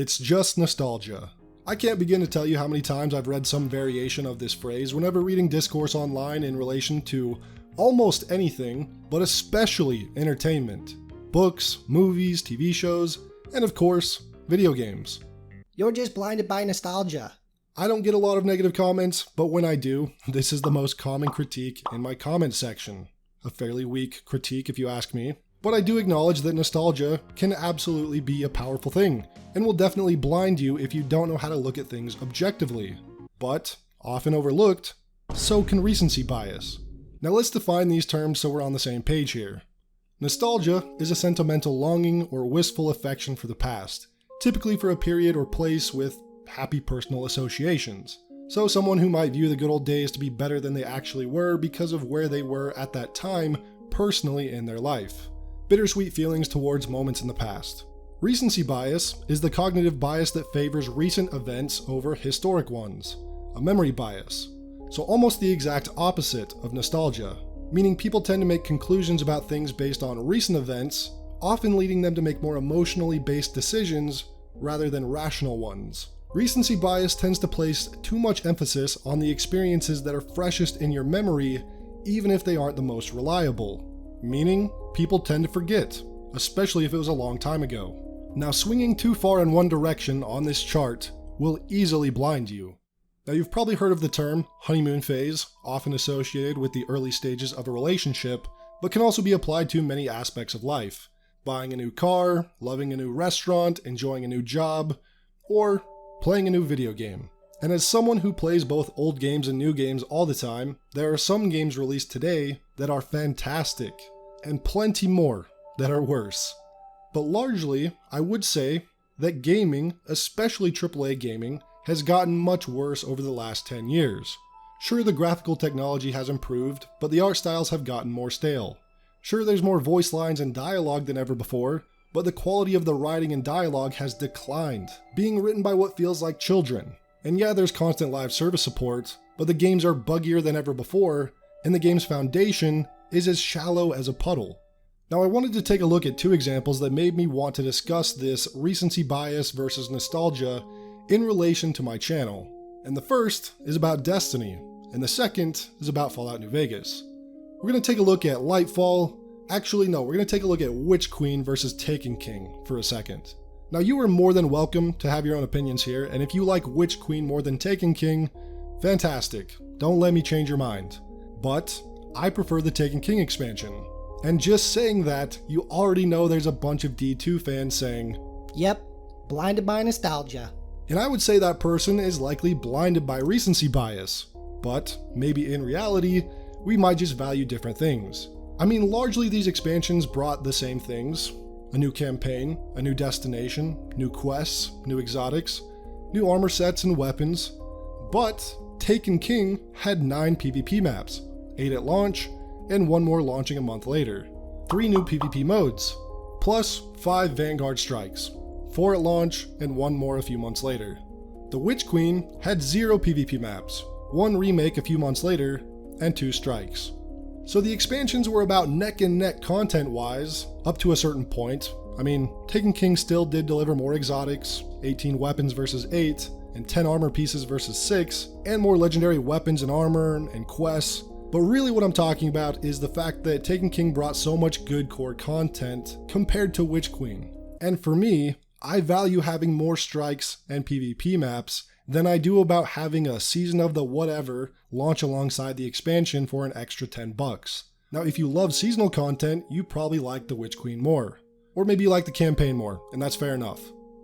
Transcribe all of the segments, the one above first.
It's just nostalgia. I can't begin to tell you how many times I've read some variation of this phrase whenever reading discourse online in relation to almost anything, but especially entertainment. Books, movies, TV shows, and of course, video games. You're just blinded by nostalgia. I don't get a lot of negative comments, but when I do, this is the most common critique in my comment section. A fairly weak critique if you ask me, but I do acknowledge that nostalgia can absolutely be a powerful thing, and will definitely blind you if you don't know how to look at things objectively. But, often overlooked, so can recency bias. Now let's define these terms so we're on the same page here. Nostalgia is a sentimental longing or wistful affection for the past, typically for a period or place with happy personal associations. So someone who might view the good old days to be better than they actually were because of where they were at that time personally in their life. Bittersweet feelings towards moments in the past. Recency bias is the cognitive bias that favors recent events over historic ones. A memory bias. So almost the exact opposite of nostalgia, meaning people tend to make conclusions about things based on recent events, often leading them to make more emotionally based decisions rather than rational ones. Recency bias tends to place too much emphasis on the experiences that are freshest in your memory, even if they aren't the most reliable. Meaning, people tend to forget, especially if it was a long time ago. Now, swinging too far in one direction on this chart will easily blind you. Now, you've probably heard of the term honeymoon phase, often associated with the early stages of a relationship, but can also be applied to many aspects of life. Buying a new car, loving a new restaurant, enjoying a new job, or playing a new video game. And as someone who plays both old games and new games all the time, there are some games released today that are fantastic, and plenty more that are worse. But largely, I would say that gaming, especially AAA gaming, has gotten much worse over the last 10 years. Sure, the graphical technology has improved, but the art styles have gotten more stale. Sure, there's more voice lines and dialogue than ever before, but the quality of the writing and dialogue has declined, being written by what feels like children. And yeah, there's constant live service support, but the games are buggier than ever before, and the game's foundation is as shallow as a puddle. Now I wanted to take a look at two examples that made me want to discuss this recency bias versus nostalgia in relation to my channel. And the first is about Destiny, and the second is about Fallout New Vegas. We're going to take a look at Lightfall. Actually, no, we're going to take a look at Witch Queen versus Taken King for a second. Now, you are more than welcome to have your own opinions here, and if you like Witch Queen more than Taken King, fantastic. Don't let me change your mind. But I prefer the Taken King expansion. And just saying that, you already know there's a bunch of D2 fans saying, Yep, blinded by nostalgia. And I would say that person is likely blinded by recency bias. But maybe in reality, we might just value different things. I mean, largely these expansions brought the same things. A new campaign, a new destination, new quests, new exotics, new armor sets and weapons. But Taken King had 9 PvP maps, 8 at launch, and 1 more launching a month later. 3 new PvP modes, plus 5 Vanguard strikes, 4 at launch, and 1 more a few months later. The Witch Queen had 0 PvP maps, 1 remake a few months later, and 2 strikes. So the expansions were about neck and neck content-wise, up to a certain point. I mean, Taken King still did deliver more exotics, 18 weapons versus 8, and 10 armor pieces versus 6, and more legendary weapons and armor and quests. But really what I'm talking about is the fact that Taken King brought so much good core content compared to Witch Queen. And for me, I value having more strikes and PvP maps than I do about having a Season of the Whatever launch alongside the expansion for an extra $10. Now, if you love seasonal content, you probably like the Witch Queen more. Or maybe you like the campaign more, and that's fair enough.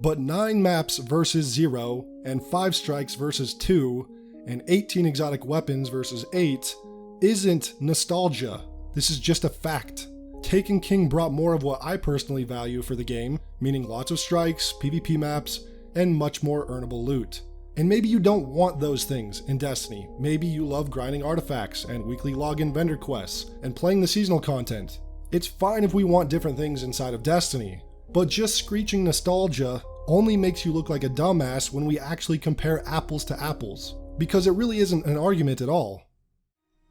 But 9 maps versus 0, and 5 strikes versus 2, and 18 exotic weapons versus 8 isn't nostalgia. This is just a fact. Taken King brought more of what I personally value for the game, meaning lots of strikes, PvP maps, and much more earnable loot. And maybe you don't want those things in Destiny. Maybe you love grinding artifacts and weekly login vendor quests and playing the seasonal content. It's fine if we want different things inside of Destiny, but just screeching nostalgia only makes you look like a dumbass when we actually compare apples to apples, because it really isn't an argument at all.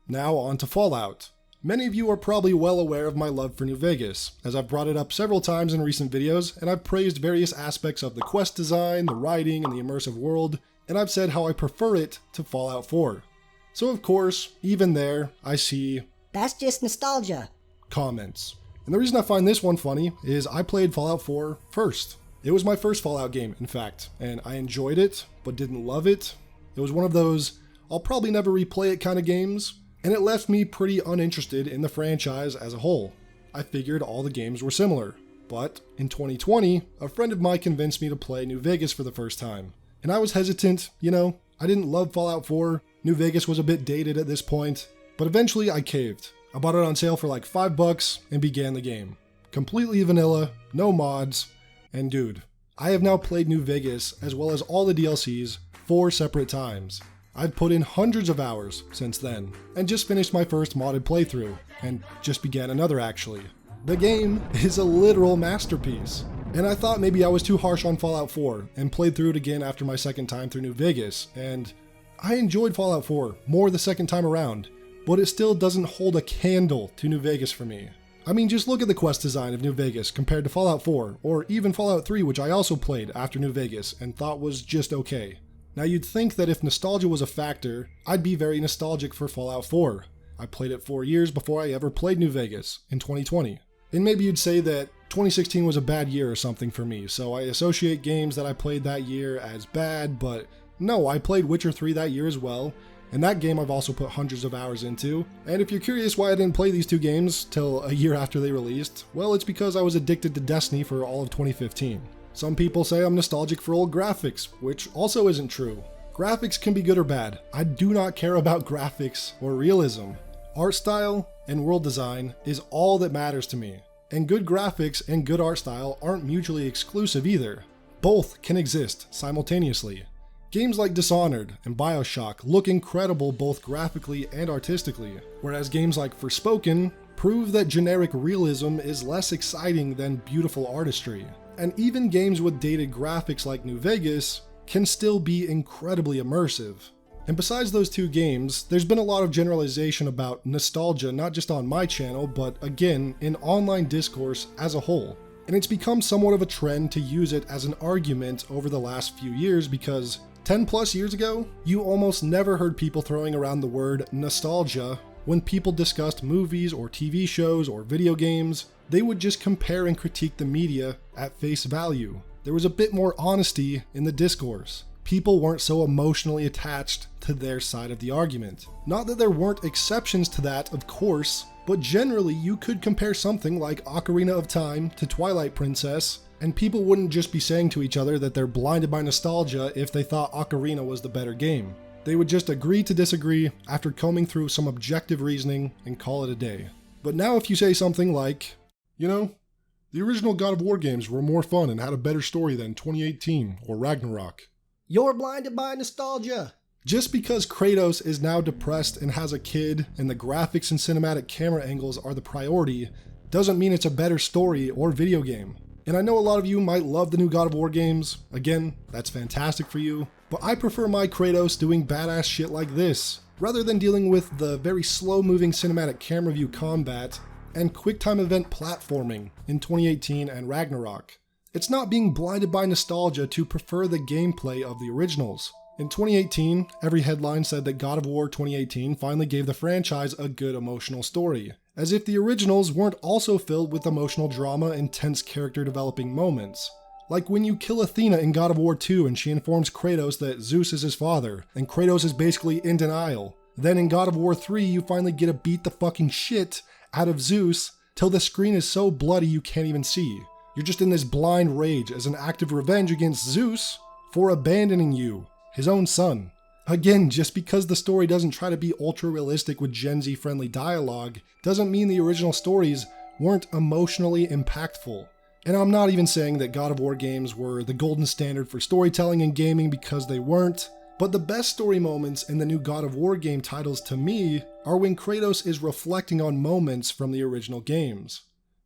Now on to Fallout. Many of you are probably well aware of my love for New Vegas, as I've brought it up several times in recent videos, and I've praised various aspects of the quest design, the writing, and the immersive world, and I've said how I prefer it to Fallout 4. So of course, even there, I see That's just nostalgia. comments. And the reason I find this one funny is I played Fallout 4 first. It was my first Fallout game, in fact, and I enjoyed it, but didn't love it. It was one of those, I'll probably never replay it kind of games, and it left me pretty uninterested in the franchise as a whole. I figured all the games were similar. But in 2020, a friend of mine convinced me to play New Vegas for the first time. And I was hesitant, I didn't love Fallout 4, New Vegas was a bit dated at this point, but eventually I caved. I bought it on sale for like $5 and began the game. Completely vanilla, no mods, and dude, I have now played New Vegas as well as all the DLCs 4 separate times. I've put in hundreds of hours since then, and just finished my first modded playthrough, and just began another actually. The game is a literal masterpiece, and I thought maybe I was too harsh on Fallout 4, and played through it again after my second time through New Vegas, and I enjoyed Fallout 4 more the second time around, but it still doesn't hold a candle to New Vegas for me. I mean, just look at the quest design of New Vegas compared to Fallout 4, or even Fallout 3, which I also played after New Vegas, and thought was just okay. Now you'd think that if nostalgia was a factor, I'd be very nostalgic for Fallout 4. I played it 4 years before I ever played New Vegas, in 2020. And maybe you'd say that 2016 was a bad year or something for me, so I associate games that I played that year as bad, but no, I played Witcher 3 that year as well, and that game I've also put hundreds of hours into. And if you're curious why I didn't play these two games till a year after they released, well, it's because I was addicted to Destiny for all of 2015. Some people say I'm nostalgic for old graphics, which also isn't true. Graphics can be good or bad. I do not care about graphics or realism. Art style and world design is all that matters to me. And good graphics and good art style aren't mutually exclusive either. Both can exist simultaneously. Games like Dishonored and BioShock look incredible both graphically and artistically, whereas games like Forspoken prove that generic realism is less exciting than beautiful artistry. And even games with dated graphics like New Vegas can still be incredibly immersive. And besides those two games, there's been a lot of generalization about nostalgia, not just on my channel, but again, in online discourse as a whole. And it's become somewhat of a trend to use it as an argument over the last few years because 10 plus years ago, you almost never heard people throwing around the word nostalgia when people discussed movies or TV shows or video games. They would just compare and critique the media at face value. There was a bit more honesty in the discourse. People weren't so emotionally attached to their side of the argument. Not that there weren't exceptions to that, of course, but generally you could compare something like Ocarina of Time to Twilight Princess, and people wouldn't just be saying to each other that they're blinded by nostalgia if they thought Ocarina was the better game. They would just agree to disagree after combing through some objective reasoning and call it a day. But now if you say something like, the original God of War games were more fun and had a better story than 2018 or Ragnarok. You're blinded by nostalgia. Just because Kratos is now depressed and has a kid and the graphics and cinematic camera angles are the priority doesn't mean it's a better story or video game. And I know a lot of you might love the new God of War games. Again, that's fantastic for you. But I prefer my Kratos doing badass shit like this, rather than dealing with the very slow-moving cinematic camera view combat and quick-time event platforming in 2018 and Ragnarok. It's not being blinded by nostalgia to prefer the gameplay of the originals. In 2018, every headline said that God of War 2018 finally gave the franchise a good emotional story, as if the originals weren't also filled with emotional drama and tense character developing moments. Like when you kill Athena in God of War 2 and she informs Kratos that Zeus is his father, and Kratos is basically in denial. Then in God of War 3 you finally get to beat the fucking shit out of Zeus till the screen is so bloody you can't even see. You're just in this blind rage as an act of revenge against Zeus for abandoning you, his own son. Again, just because the story doesn't try to be ultra realistic with Gen Z friendly dialogue doesn't mean the original stories weren't emotionally impactful. And I'm not even saying that God of War games were the golden standard for storytelling in gaming, because they weren't, but the best story moments in the new God of War game titles to me are when Kratos is reflecting on moments from the original games.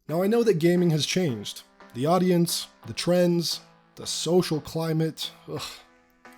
Now I know that gaming has changed. The audience, the trends, the social climate,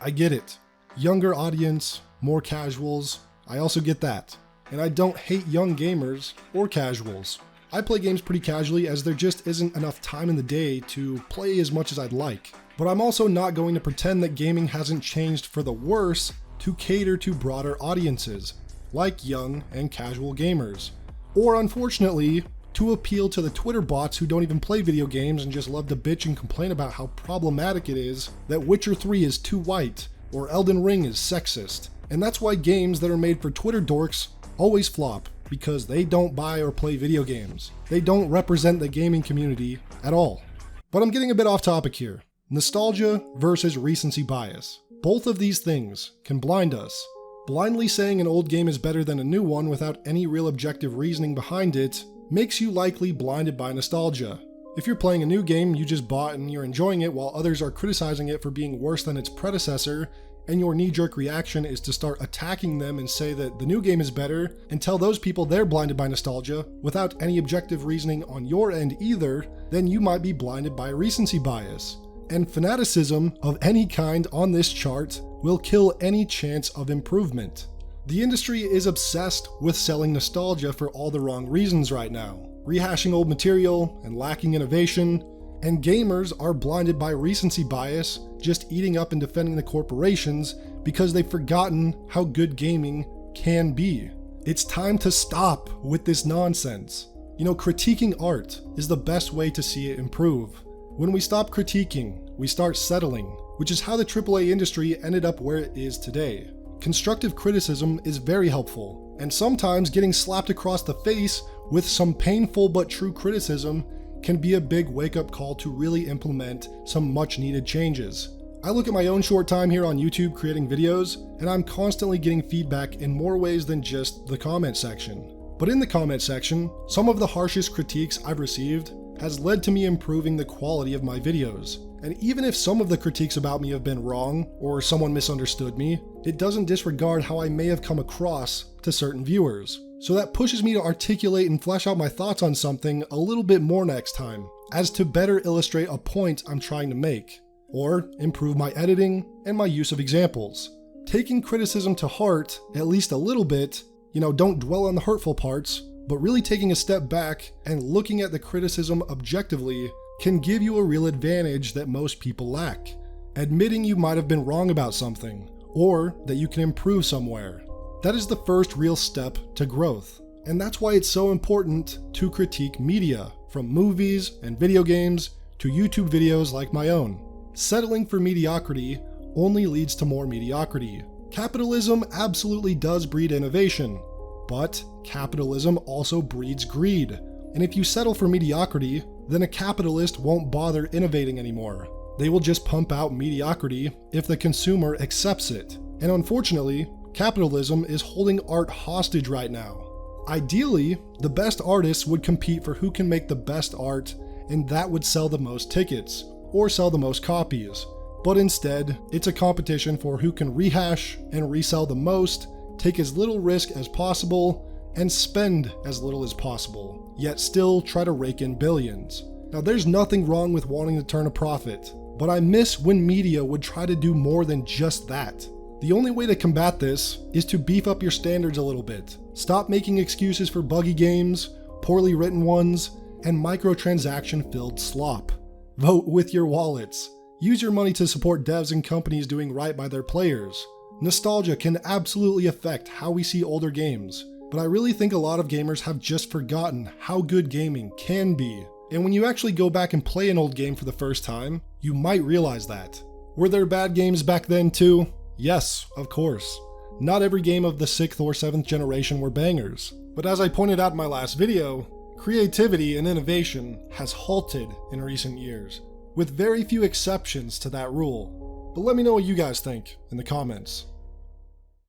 I get it. Younger audience, more casuals, I also get that. and I don't hate young gamers or casuals. I play games pretty casually as there just isn't enough time in the day to play as much as I'd like. But I'm also not going to pretend that gaming hasn't changed for the worse to cater to broader audiences, like young and casual gamers. Or unfortunately, to appeal to the Twitter bots who don't even play video games and just love to bitch and complain about how problematic it is that Witcher 3 is too white, or Elden Ring is sexist. And that's why games that are made for Twitter dorks always flop, because they don't buy or play video games. They don't represent the gaming community at all. But I'm getting a bit off topic here. Nostalgia versus recency bias. Both of these things can blind us. Blindly saying an old game is better than a new one without any real objective reasoning behind it makes you likely blinded by nostalgia. If you're playing a new game you just bought and you're enjoying it while others are criticizing it for being worse than its predecessor, and your knee-jerk reaction is to start attacking them and say that the new game is better and tell those people they're blinded by nostalgia without any objective reasoning on your end either, then you might be blinded by recency bias. And fanaticism of any kind on this chart will kill any chance of improvement. The industry is obsessed with selling nostalgia for all the wrong reasons right now, rehashing old material and lacking innovation, and gamers are blinded by recency bias, just eating up and defending the corporations because they've forgotten how good gaming can be. It's time to stop with this nonsense. You know, critiquing art is the best way to see it improve. When we stop critiquing, we start settling, which is how the AAA industry ended up where it is today. Constructive criticism is very helpful, and sometimes getting slapped across the face with some painful but true criticism can be a big wake-up call to really implement some much-needed changes. I look at my own short time here on YouTube creating videos, and I'm constantly getting feedback in more ways than just the comment section. But in the comment section, some of the harshest critiques I've received has led to me improving the quality of my videos. And even if some of the critiques about me have been wrong, or someone misunderstood me, it doesn't disregard how I may have come across to certain viewers. So that pushes me to articulate and flesh out my thoughts on something a little bit more next time, as to better illustrate a point I'm trying to make, or improve my editing and my use of examples. Taking criticism to heart, at least a little bit, don't dwell on the hurtful parts, but really taking a step back and looking at the criticism objectively can give you a real advantage that most people lack. Admitting you might have been wrong about something, or that you can improve somewhere. That is the first real step to growth. And that's why it's so important to critique media, from movies and video games to YouTube videos like my own. Settling for mediocrity only leads to more mediocrity. Capitalism absolutely does breed innovation, but capitalism also breeds greed. And if you settle for mediocrity, then a capitalist won't bother innovating anymore. They will just pump out mediocrity if the consumer accepts it. And unfortunately, capitalism is holding art hostage right now. Ideally, the best artists would compete for who can make the best art, and that would sell the most tickets, or sell the most copies. But instead, it's a competition for who can rehash and resell the most, take as little risk as possible, and spend as little as possible, yet still try to rake in billions. Now there's nothing wrong with wanting to turn a profit, but I miss when media would try to do more than just that. The only way to combat this is to beef up your standards a little bit. Stop making excuses for buggy games, poorly written ones, and microtransaction-filled slop. Vote with your wallets. Use your money to support devs and companies doing right by their players. Nostalgia can absolutely affect how we see older games, but I really think a lot of gamers have just forgotten how good gaming can be. And when you actually go back and play an old game for the first time, you might realize that. Were there bad games back then too? Yes, of course. Not every game of the 6th or 7th generation were bangers. But as I pointed out in my last video, creativity and innovation has halted in recent years, with very few exceptions to that rule. But let me know what you guys think in the comments.